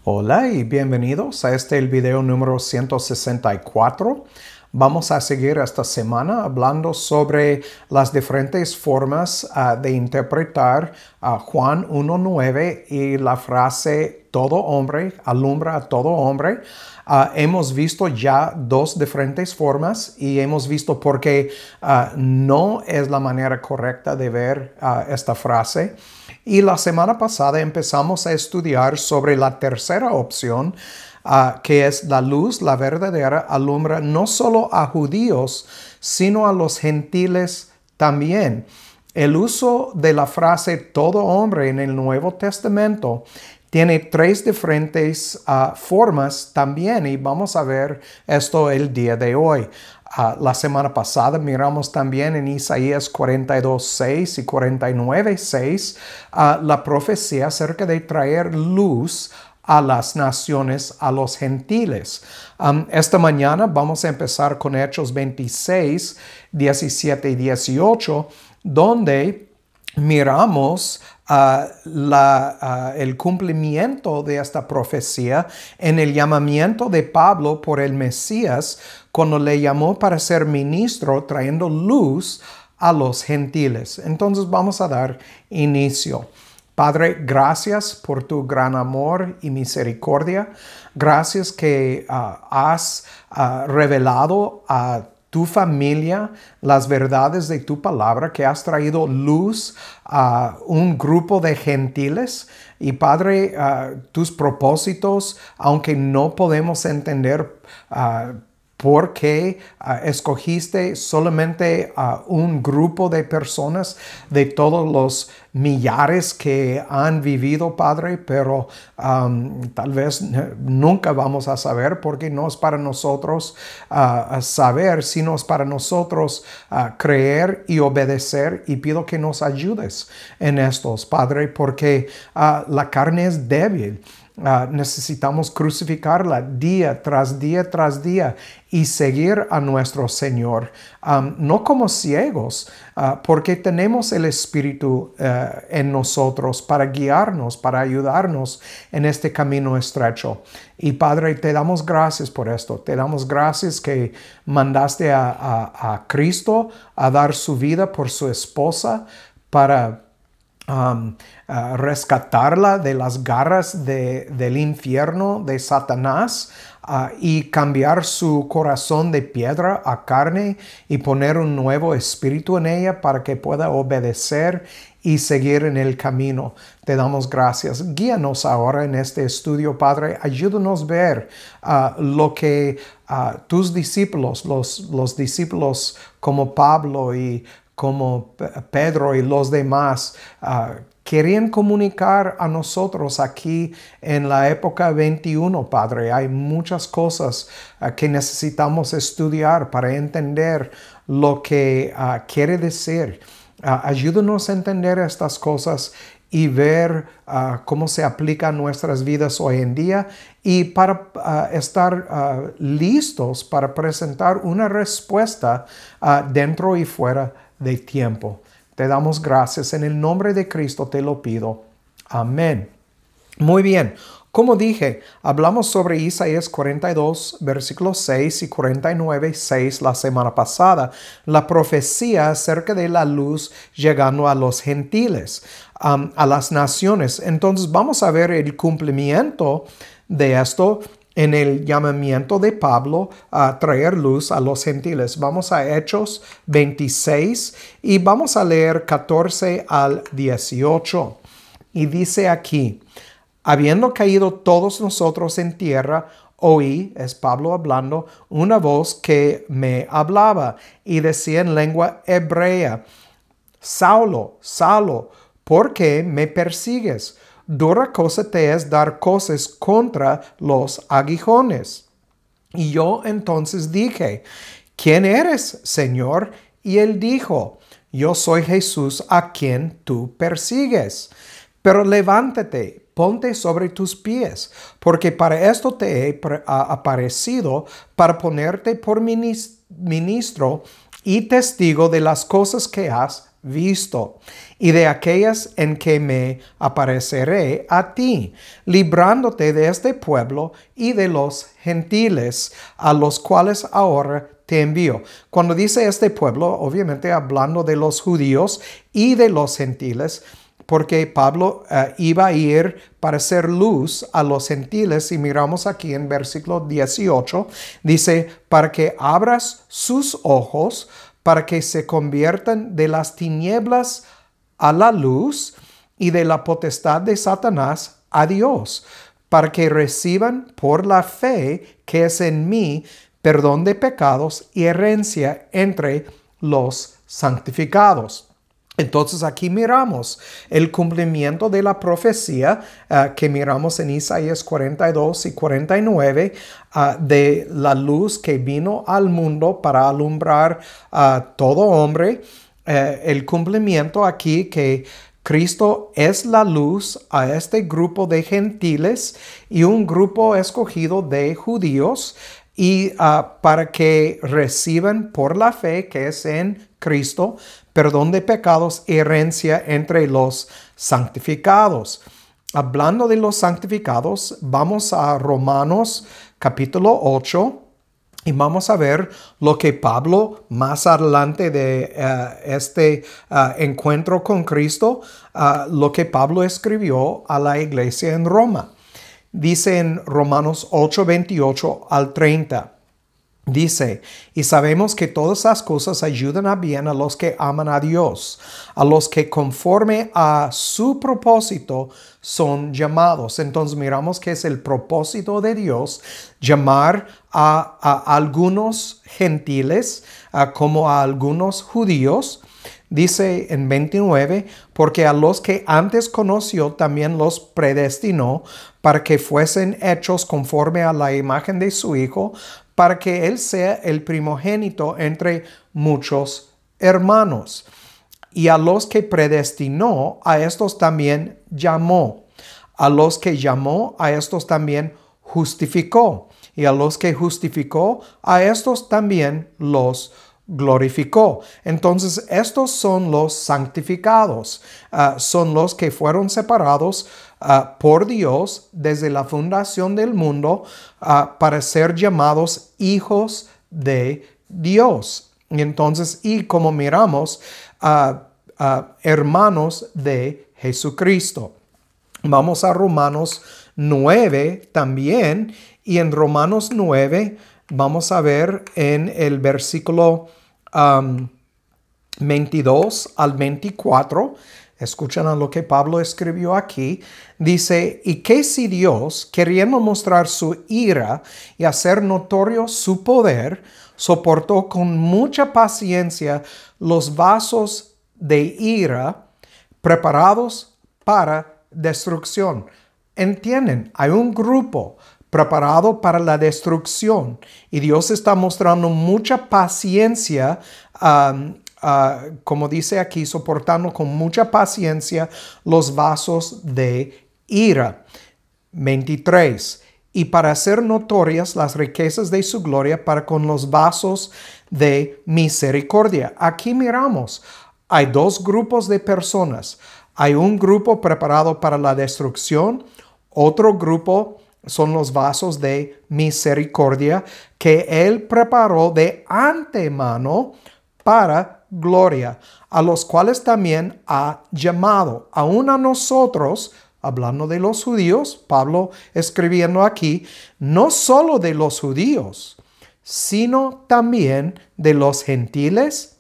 Hola y bienvenidos a el video número 164. Vamos a seguir esta semana hablando sobre las diferentes formas de interpretar Juan 1:9 y la frase todo hombre alumbra a todo hombre. Hemos visto ya dos diferentes formas y hemos visto por qué no es la manera correcta de ver esta frase. Y la semana pasada empezamos a estudiar sobre la tercera opción, que es la luz, la verdadera, alumbra no solo a judíos, sino a los gentiles también. El uso de la frase todo hombre en el Nuevo Testamento tiene tres diferentes formas también y vamos a ver esto el día de hoy. La semana pasada miramos también en Isaías 42:6 y 49:6 la profecía acerca de traer luz a las naciones, a los gentiles. Esta mañana vamos a empezar con Hechos 26, 17 y 18, donde miramos el cumplimiento de esta profecía en el llamamiento de Pablo por el Mesías cuando le llamó para ser ministro trayendo luz a los gentiles. Entonces vamos a dar inicio. Padre, gracias por tu gran amor y misericordia. Gracias que has revelado a tu familia las verdades de tu palabra, que has traído luz a un grupo de gentiles. Y Padre, tus propósitos, aunque no podemos entender por qué escogiste solamente a un grupo de personas de todos los millares que han vivido, Padre, pero tal vez nunca vamos a saber porque no es para nosotros saber, sino es para nosotros creer y obedecer, y pido que nos ayudes en estos, Padre, porque la carne es débil. Necesitamos crucificarla día tras día tras día y seguir a nuestro Señor, no como ciegos, porque tenemos el Espíritu en nosotros para guiarnos, para ayudarnos en este camino estrecho. Y Padre, te damos gracias por esto. Te damos gracias que mandaste a Cristo a dar su vida por su esposa para rescatarla de las garras del infierno de Satanás y cambiar su corazón de piedra a carne y poner un nuevo espíritu en ella para que pueda obedecer y seguir en el camino. Te damos gracias. Guíanos ahora en este estudio, Padre. Ayúdanos a ver lo que tus discípulos, los discípulos como Pablo y como Pedro y los demás querían comunicar a nosotros aquí en la época 21, Padre. Hay muchas cosas que necesitamos estudiar para entender lo que quiere decir. Ayúdanos a entender estas cosas y ver cómo se aplica a nuestras vidas hoy en día y para estar listos para presentar una respuesta dentro y fuera de tiempo. Te damos gracias. En el nombre de Cristo te lo pido. Amén. Muy bien. Como dije, hablamos sobre Isaías 42, versículos 6 y 49, 6 la semana pasada. La profecía acerca de la luz llegando a los gentiles, a las naciones. Entonces vamos a ver el cumplimiento de esto en el llamamiento de Pablo a traer luz a los gentiles. Vamos a Hechos 26 y vamos a leer 14 al 18. Y dice aquí: habiendo caído todos nosotros en tierra, oí, es Pablo hablando, una voz que me hablaba y decía en lengua hebrea: Saulo, Saulo, ¿por qué me persigues? Dura cosa te es dar cosas contra los aguijones. Y yo entonces dije: ¿quién eres, Señor? Y él dijo: yo soy Jesús a quien tú persigues. Pero levántate, ponte sobre tus pies, porque para esto te he aparecido, para ponerte por ministro y testigo de las cosas que has visto, y de aquellas en que me apareceré a ti, librándote de este pueblo y de los gentiles, a los cuales ahora te envío. Cuando dice este pueblo, obviamente hablando de los judíos y de los gentiles, porque Pablo iba a ir para hacer luz a los gentiles, y miramos aquí en versículo 18, dice, para que abras sus ojos, para que se conviertan de las tinieblas a la luz y de la potestad de Satanás a Dios, para que reciban por la fe que es en mí perdón de pecados y herencia entre los santificados. Entonces aquí miramos el cumplimiento de la profecía que miramos en Isaías 42 y 49 de la luz que vino al mundo para alumbrar a todo hombre. El cumplimiento aquí que Cristo es la luz a este grupo de gentiles y un grupo escogido de judíos, y para que reciban por la fe que es en Cristo perdón de pecados y herencia entre los santificados. Hablando de los santificados, vamos a Romanos capítulo 8 y vamos a ver lo que Pablo más adelante de este encuentro con Cristo, lo que Pablo escribió a la iglesia en Roma. Dice en Romanos 8, 28 al 30. Dice, y sabemos que todas las cosas ayudan a bien a los que aman a Dios, a los que conforme a su propósito son llamados. Entonces miramos que es el propósito de Dios llamar a algunos gentiles como a algunos judíos. Dice en 29, porque a los que antes conoció también los predestinó para que fuesen hechos conforme a la imagen de su Hijo, para que Él sea el primogénito entre muchos hermanos. Y a los que predestinó, a estos también llamó. A los que llamó, a estos también justificó. Y a los que justificó, a estos también los glorificó. Entonces, estos son los santificados. Son los que fueron separados por Dios desde la fundación del mundo para ser llamados hijos de Dios. Y entonces, y como miramos, hermanos de Jesucristo. Vamos a Romanos 9 también, y en Romanos 9 vamos a ver en el versículo 22 al 24, escuchen a lo que Pablo escribió aquí, dice, y que si Dios, queriendo mostrar su ira y hacer notorio su poder, soportó con mucha paciencia los vasos de ira preparados para destrucción. ¿Entienden? Hay un grupo preparado para la destrucción y Dios está mostrando mucha paciencia, como dice aquí, soportando con mucha paciencia los vasos de ira. 23. Y para hacer notorias las riquezas de su gloria para con los vasos de misericordia. Aquí miramos, hay dos grupos de personas. Hay un grupo preparado para la destrucción, otro grupo son los vasos de misericordia que Él preparó de antemano para gloria, a los cuales también ha llamado, aún a nosotros, hablando de los judíos, Pablo escribiendo aquí, no solo de los judíos, sino también de los gentiles.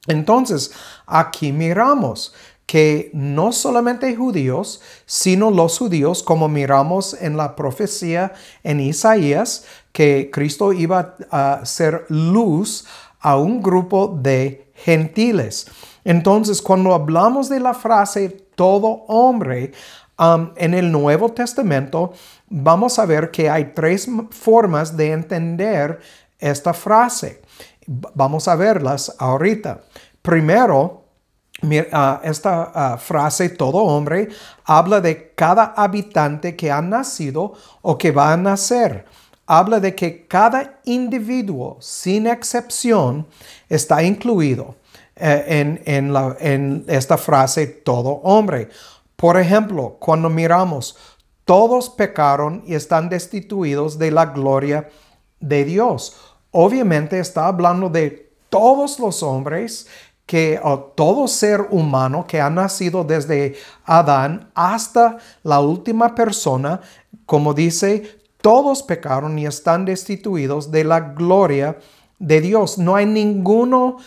Entonces, aquí miramos que no solamente judíos, sino los judíos, como miramos en la profecía en Isaías, que Cristo iba a ser luz a un grupo de gentiles. Entonces, cuando hablamos de la frase todo hombre, en el Nuevo Testamento, vamos a ver que hay tres formas de entender esta frase. Vamos a verlas ahorita. Primero, esta frase, todo hombre, habla de cada habitante que ha nacido o que va a nacer. habla de que cada individuo, sin excepción, está incluido en esta frase todo hombre. Por ejemplo, cuando miramos, todos pecaron y están destituidos de la gloria de Dios. Obviamente está hablando de todos los hombres o todo ser humano que ha nacido desde Adán hasta la última persona. Como dice, todos pecaron y están destituidos de la gloria de Dios. No hay ninguno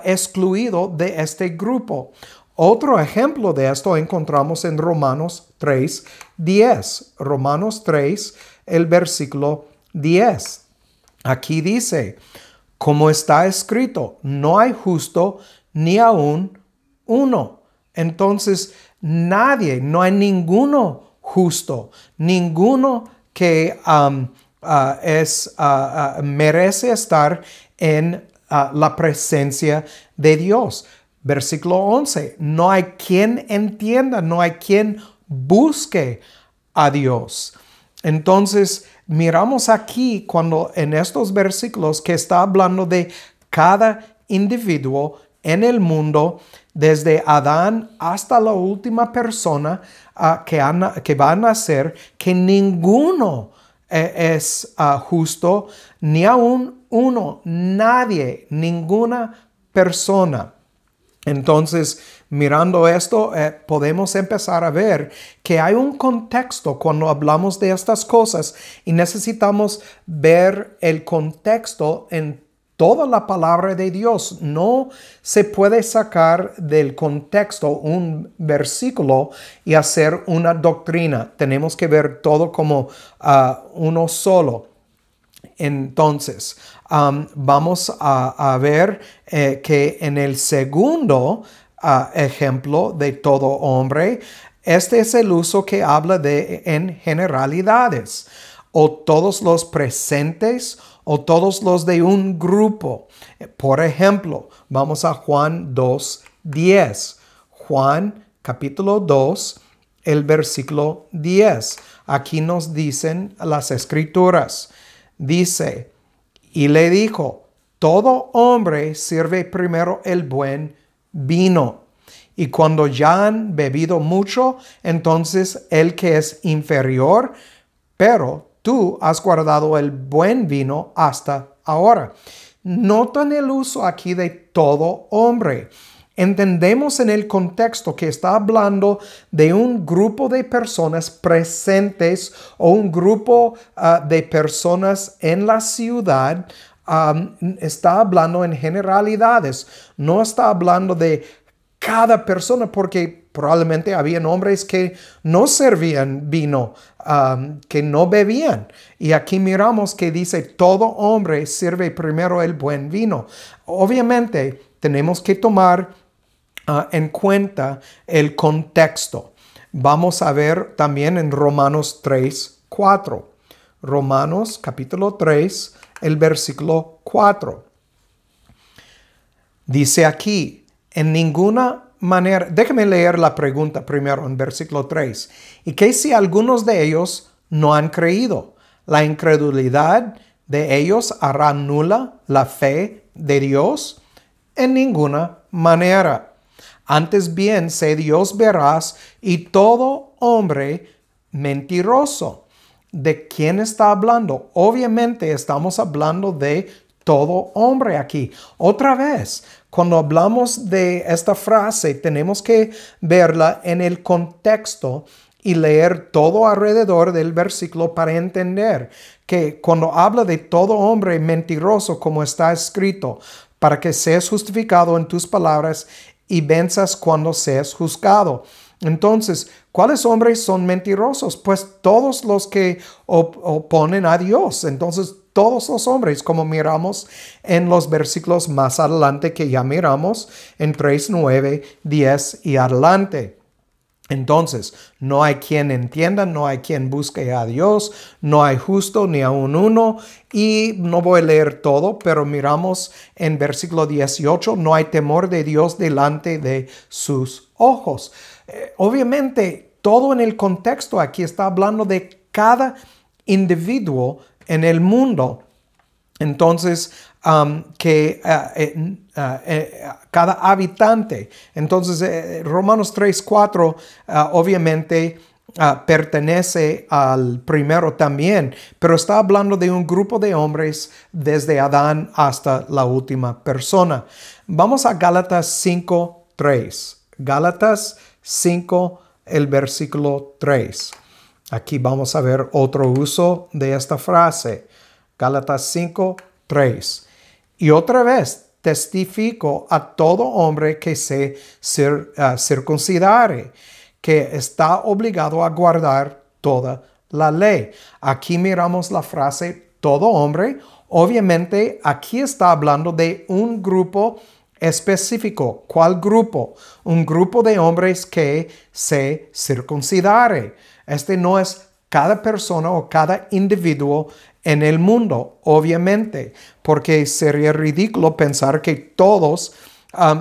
excluido de este grupo. Otro ejemplo de esto encontramos en Romanos 3:10. Romanos 3, el versículo 10. Aquí dice, como está escrito, no hay justo ni aún uno. Entonces, no hay ninguno justo, ninguno que merece estar en la presencia de Dios. Versículo 11, no hay quien entienda, no hay quien busque a Dios. Entonces, miramos aquí cuando en estos versículos que está hablando de cada individuo en el mundo, desde Adán hasta la última persona que va a nacer, que ninguno es justo, ni aún uno, nadie, ninguna persona. Entonces, mirando esto, podemos empezar a ver que hay un contexto cuando hablamos de estas cosas y necesitamos ver el contexto en toda la palabra de Dios. No se puede sacar del contexto un versículo y hacer una doctrina. Tenemos que ver todo como uno solo. Entonces, vamos a ver que en el segundo ejemplo de todo hombre, este es el uso que habla de en generalidades, o todos los presentes o todos los de un grupo. Por ejemplo, vamos a Juan 2:10. Juan capítulo 2, el versículo 10. Aquí nos dicen las escrituras. Dice, y le dijo, todo hombre sirve primero el buen vino, y cuando ya han bebido mucho, entonces el que es inferior, pero tú has guardado el buen vino hasta ahora. Notan el uso aquí de todo hombre. Entendemos en el contexto que está hablando de un grupo de personas presentes o un grupo de personas en la ciudad. Está hablando en generalidades. No está hablando de cada persona, porque probablemente habían hombres que no servían vino, que no bebían. Y aquí miramos que dice, todo hombre sirve primero el buen vino. Obviamente tenemos que tomar en cuenta el contexto. Vamos a ver también en Romanos 3:4. Romanos capítulo 3, el versículo 4. Dice aquí, en ninguna manera, déjame leer la pregunta primero en versículo 3. ¿Y qué si algunos de ellos no han creído? ¿La incredulidad de ellos hará nula la fe de Dios? En ninguna manera. Antes bien, sé Dios veraz y todo hombre mentiroso. ¿De quién está hablando? Obviamente estamos hablando de todo hombre aquí. Otra vez, cuando hablamos de esta frase, tenemos que verla en el contexto y leer todo alrededor del versículo para entender que cuando habla de todo hombre mentiroso, como está escrito, para que seas justificado en tus palabras y venzas cuando seas juzgado. Entonces, ¿cuáles hombres son mentirosos? Pues todos los que oponen a Dios. Entonces, todos los hombres, como miramos en los versículos más adelante que ya miramos, en 3, 9, 10 y adelante. Entonces, no hay quien entienda, no hay quien busque a Dios, no hay justo ni aun uno. Y no voy a leer todo, pero miramos en versículo 18, no hay temor de Dios delante de sus ojos. Obviamente, todo en el contexto aquí está hablando de cada individuo en el mundo. Entonces, cada habitante. Entonces, Romanos 3:4 obviamente pertenece al primero también, pero está hablando de un grupo de hombres desde Adán hasta la última persona. Vamos a Gálatas 5:3. Gálatas 5, el versículo 3. Aquí vamos a ver otro uso de esta frase. Gálatas 5:3. Y otra vez testifico a todo hombre que se circuncidare, que está obligado a guardar toda la ley. Aquí miramos la frase todo hombre. Obviamente aquí está hablando de un grupo específico. ¿Cuál grupo? Un grupo de hombres que se circuncidare. Este no es cada persona o cada individuo en el mundo, obviamente, porque sería ridículo pensar que todos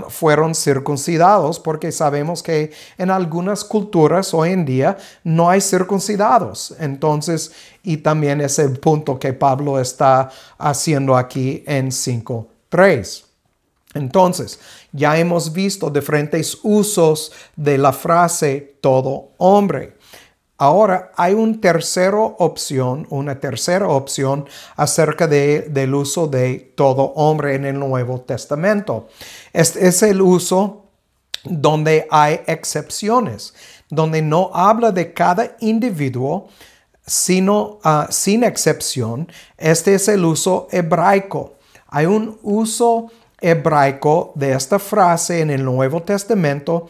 fueron circuncidados, porque sabemos que en algunas culturas hoy en día no hay circuncidados. Entonces, y también es el punto que Pablo está haciendo aquí en 5:3. Entonces, ya hemos visto diferentes usos de la frase todo hombre. Ahora hay una tercera opción acerca del uso de todo hombre en el Nuevo Testamento. Este es el uso donde hay excepciones, donde no habla de cada individuo, sino sin excepción. Este es el uso hebraico. Hay un uso hebraico de esta frase en el Nuevo Testamento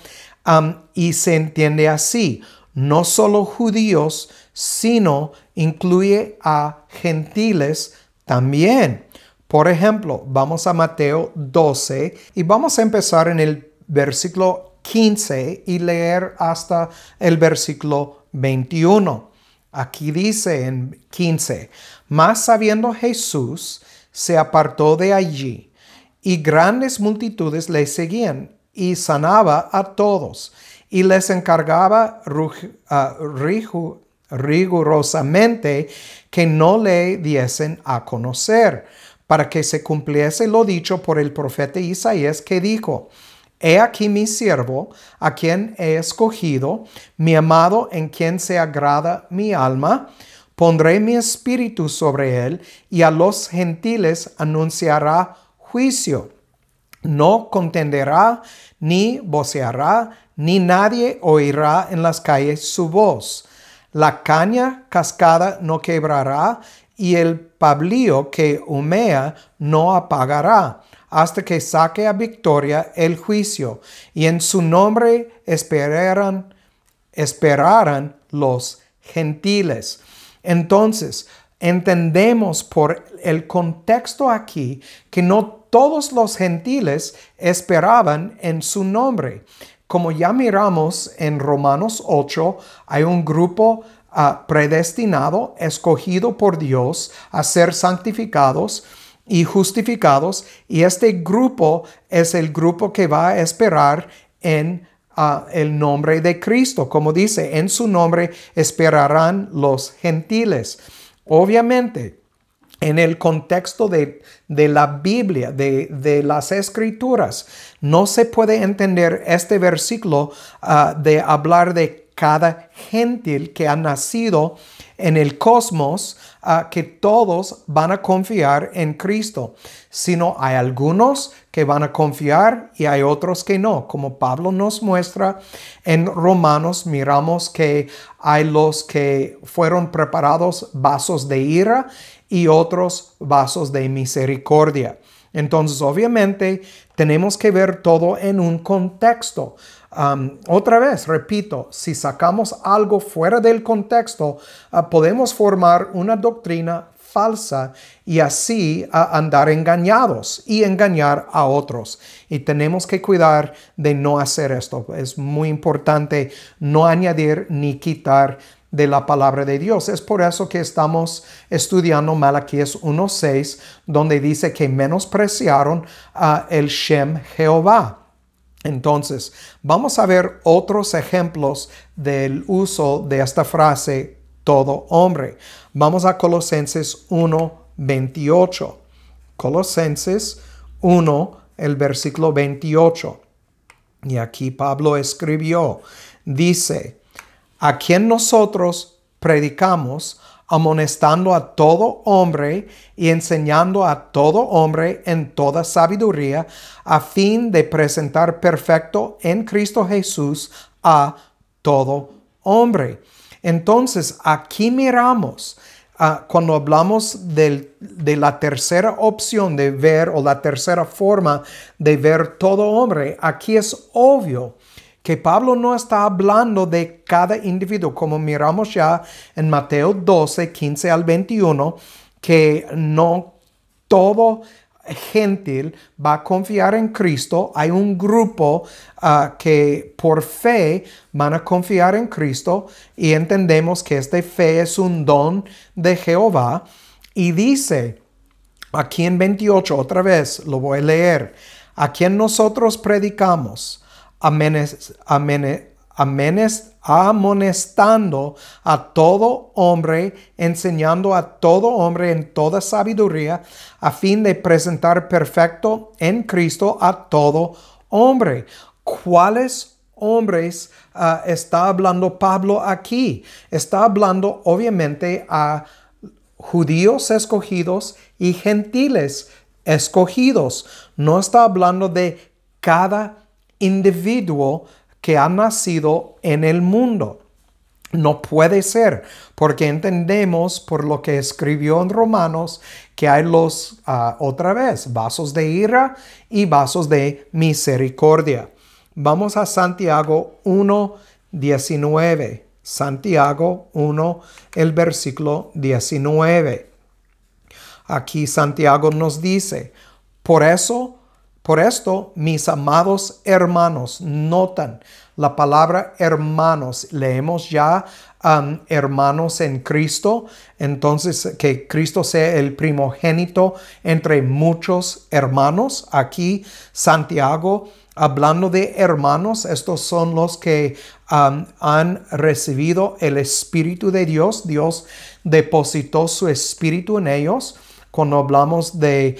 y se entiende así. No solo judíos, sino incluye a gentiles también. Por ejemplo, vamos a Mateo 12 y vamos a empezar en el versículo 15 y leer hasta el versículo 21. Aquí dice en 15, mas sabiendo Jesús, se apartó de allí, y grandes multitudes le seguían, y sanaba a todos, y les encargaba rigurosamente que no le diesen a conocer, para que se cumpliese lo dicho por el profeta Isaías, que dijo: He aquí mi siervo, a quien he escogido, mi amado, en quien se agrada mi alma. Pondré mi espíritu sobre él, y a los gentiles anunciará juicio. No contenderá, ni voceará, ni nadie oirá en las calles su voz. La caña cascada no quebrará, y el pablío que humea no apagará, hasta que saque a victoria el juicio, y en su nombre esperarán los gentiles. Entonces, entendemos por el contexto aquí que no todos los gentiles esperaban en su nombre. Como ya miramos en Romanos 8, hay un grupo predestinado, escogido por Dios a ser santificados y justificados, y este grupo es el grupo que va a esperar en el nombre de Cristo. Como dice, en su nombre esperarán los gentiles. Obviamente, en el contexto de la Biblia, de las Escrituras, no se puede entender este versículo de hablar de cada gentil que ha nacido en el cosmos, que todos van a confiar en Cristo, sino hay algunos que van a confiar y hay otros que no. Como Pablo nos muestra en Romanos, miramos que hay los que fueron preparados vasos de ira y otros vasos de misericordia. Entonces, obviamente, tenemos que ver todo en un contexto. Otra vez, repito, si sacamos algo fuera del contexto, podemos formar una doctrina falsa y así andar engañados y engañar a otros. Y tenemos que cuidar de no hacer esto. Es muy importante no añadir ni quitar de la palabra de Dios. Es por eso que estamos estudiando Malaquías 1:6, donde dice que menospreciaron el Shem Jehová. Entonces, vamos a ver otros ejemplos del uso de esta frase todo hombre. Vamos a Colosenses 1:28. Colosenses 1, el versículo 28. Y aquí Pablo escribió, dice, a quien nosotros predicamos, amonestando a todo hombre y enseñando a todo hombre en toda sabiduría, a fin de presentar perfecto en Cristo Jesús a todo hombre. Entonces, aquí miramos, cuando hablamos de la tercera opción de ver, o la tercera forma de ver todo hombre, aquí es obvio que Pablo no está hablando de cada individuo, como miramos ya en Mateo 12, 15 al 21, que no todo gentil va a confiar en Cristo. Hay un grupo que por fe van a confiar en Cristo, y entendemos que esta fe es un don de Jehová. Y dice aquí en 28, otra vez lo voy a leer, a quien nosotros predicamos, amonestando a todo hombre, enseñando a todo hombre en toda sabiduría, a fin de presentar perfecto en Cristo a todo hombre. ¿Cuáles hombres está hablando Pablo aquí? Está hablando obviamente a judíos escogidos y gentiles escogidos. No está hablando de cada individuo que ha nacido en el mundo. No puede ser, porque entendemos por lo que escribió en Romanos que hay los, otra vez, vasos de ira y vasos de misericordia. Vamos a Santiago 1:19. Santiago 1, el versículo 19. Aquí Santiago nos dice, por esto, mis amados hermanos, notan la palabra hermanos. Leemos ya hermanos en Cristo. Entonces, que Cristo sea el primogénito entre muchos hermanos. Aquí Santiago, hablando de hermanos, estos son los que han recibido el Espíritu de Dios. Dios depositó su Espíritu en ellos. Cuando hablamos de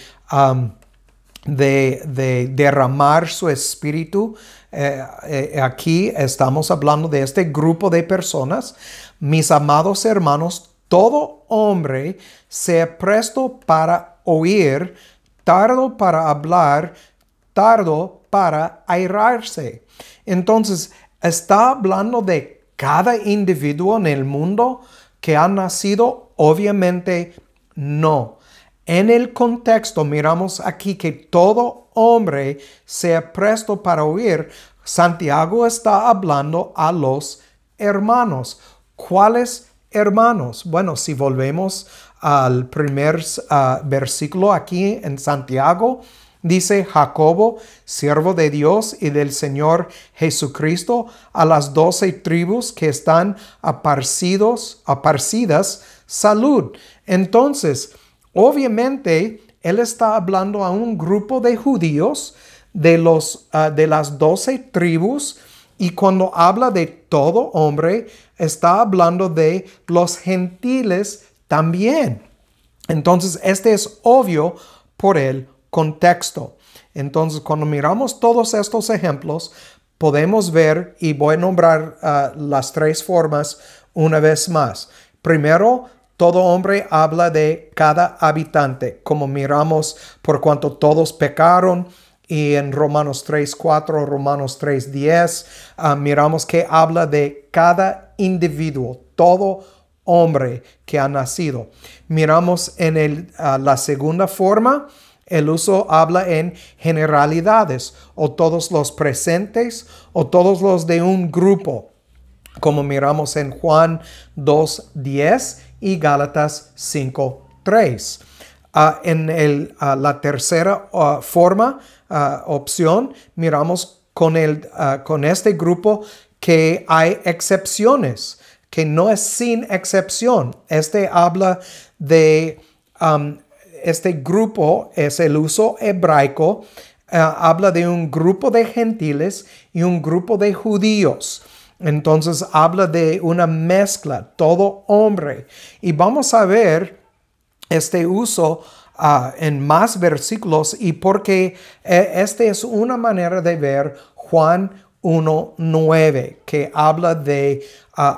derramar su espíritu, aquí estamos hablando de este grupo de personas. Mis amados hermanos, todo hombre sea presto para oír, tardo para hablar, tardo para airarse. Entonces, ¿está hablando de cada individuo en el mundo que ha nacido? Obviamente no. En el contexto miramos aquí que todo hombre sea presto para oír. Santiago está hablando a los hermanos. ¿Cuáles hermanos? Bueno, si volvemos al primer versículo aquí en Santiago, dice Jacobo, siervo de Dios y del Señor Jesucristo, a las 12 tribus que están aparcidas, salud. Entonces, obviamente, él está hablando a un grupo de judíos de las 12 tribus, y cuando habla de todo hombre, está hablando de los gentiles también. Entonces, este es obvio por el contexto. Entonces, cuando miramos todos estos ejemplos, podemos ver, y voy a nombrar las tres formas una vez más. Primero, todo hombre habla de cada habitante, como miramos por cuanto todos pecaron, y en Romanos 3:4, Romanos 3:10, miramos que habla de cada individuo, todo hombre que ha nacido. Miramos en la segunda forma, el uso habla en generalidades, o todos los presentes, o todos los de un grupo, como miramos en Juan 2:10 y Gálatas 5:3. En la tercera forma, opción, miramos con este grupo que hay excepciones, que no es sin excepción. Este habla de, este grupo es el uso hebraico, habla de un grupo de gentiles y un grupo de judíos. Entonces habla de una mezcla, todo hombre. Y vamos a ver este uso en más versículos y porque este es una manera de ver Juan 1:9, que habla de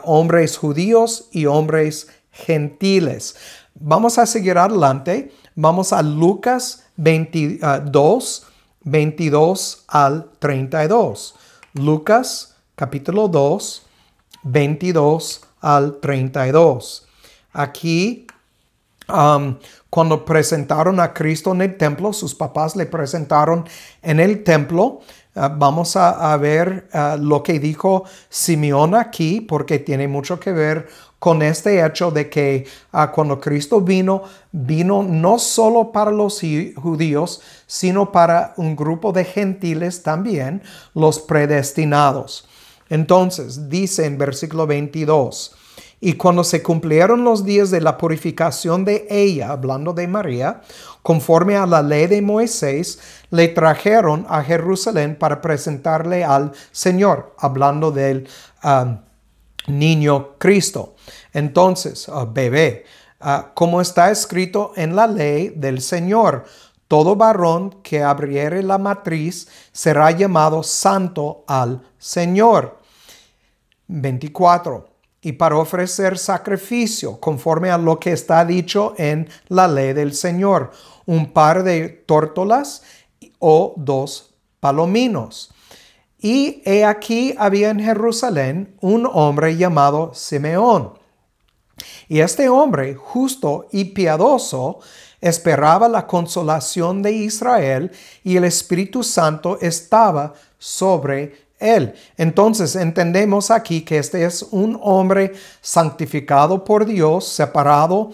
hombres judíos y hombres gentiles. Vamos a seguir adelante. Vamos a Lucas 22, 22 al 32. Lucas capítulo 2, 22 al 32. Aquí, cuando presentaron a Cristo en el templo, sus papás le presentaron en el templo. Vamos a ver lo que dijo Simeón aquí, porque tiene mucho que ver con este hecho de que cuando Cristo vino no solo para los judíos, sino para un grupo de gentiles también, los predestinados. Entonces, dice en versículo 22, y cuando se cumplieron los días de la purificación de ella, hablando de María, conforme a la ley de Moisés, le trajeron a Jerusalén para presentarle al Señor, hablando del niño Cristo. Entonces, bebé, como está escrito en la ley del Señor, todo varón que abriere la matriz será llamado santo al Señor. 24. Y para ofrecer sacrificio, conforme a lo que está dicho en la ley del Señor, un par de tórtolas o 2 palominos. Y he aquí había en Jerusalén un hombre llamado Simeón. Y este hombre, justo y piadoso, esperaba la consolación de Israel, y el Espíritu Santo estaba sobre él. Entonces entendemos aquí que este es un hombre santificado por Dios, separado,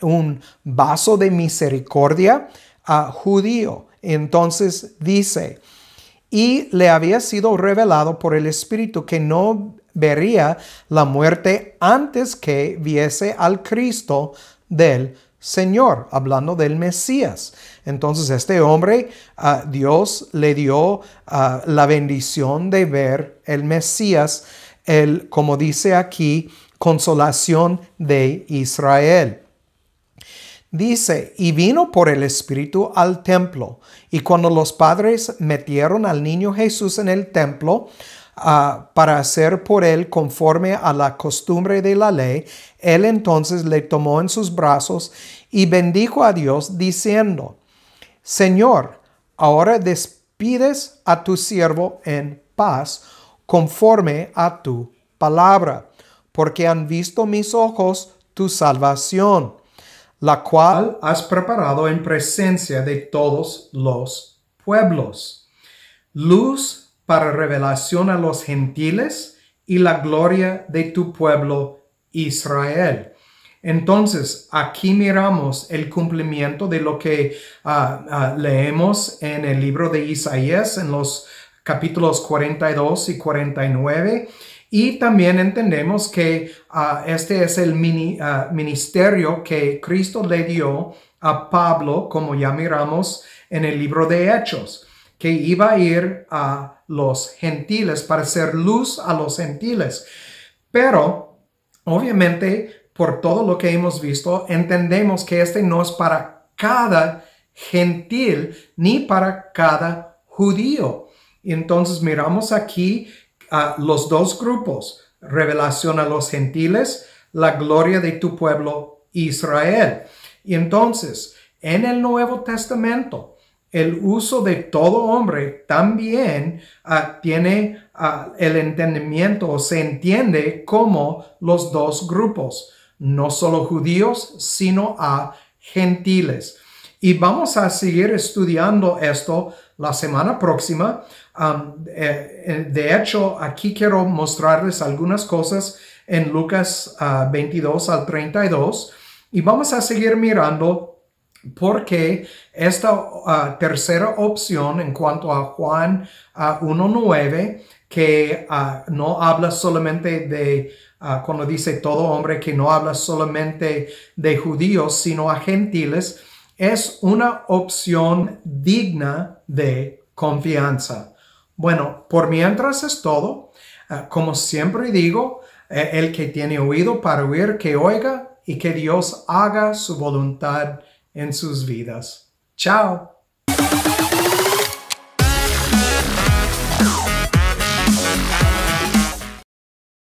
un vaso de misericordia judío. Entonces dice, y le había sido revelado por el Espíritu que no vería la muerte antes que viese al Cristo del Señor, hablando del Mesías. Entonces este hombre, Dios le dio la bendición de ver el Mesías, como dice aquí, consolación de Israel. Dice, y vino por el Espíritu al templo, y cuando los padres metieron al niño Jesús en el templo, para hacer por él conforme a la costumbre de la ley, él entonces le tomó en sus brazos y bendijo a Dios diciendo, Señor, ahora despides a tu siervo en paz conforme a tu palabra, porque han visto mis ojos tu salvación, la cual has preparado en presencia de todos los pueblos, luz para revelación a los gentiles y la gloria de tu pueblo Israel. Entonces, aquí miramos el cumplimiento de lo que leemos en el libro de Isaías, en los capítulos 42 y 49. Y también entendemos que este es el ministerio que Cristo le dio a Pablo, como ya miramos en el libro de Hechos, que iba a ir a los gentiles para ser luz a los gentiles. Pero, obviamente, por todo lo que hemos visto, entendemos que este no es para cada gentil ni para cada judío. Y entonces miramos aquí los dos grupos, revelación a los gentiles, la gloria de tu pueblo Israel. Y entonces, en el Nuevo Testamento, el uso de todo hombre también tiene el entendimiento, o se entiende como los dos grupos, no solo judíos, sino a gentiles. Y vamos a seguir estudiando esto la semana próxima. De hecho, aquí quiero mostrarles algunas cosas en Lucas 22 al 32. Y vamos a seguir mirando porque esta tercera opción en cuanto a Juan 1:9, que no habla solamente de, cuando dice todo hombre, que no habla solamente de judíos, sino a gentiles, es una opción digna de confianza. Bueno, por mientras es todo. Como siempre digo, el que tiene oído para oír, que oiga y que Dios haga su voluntad en sus vidas. Chao.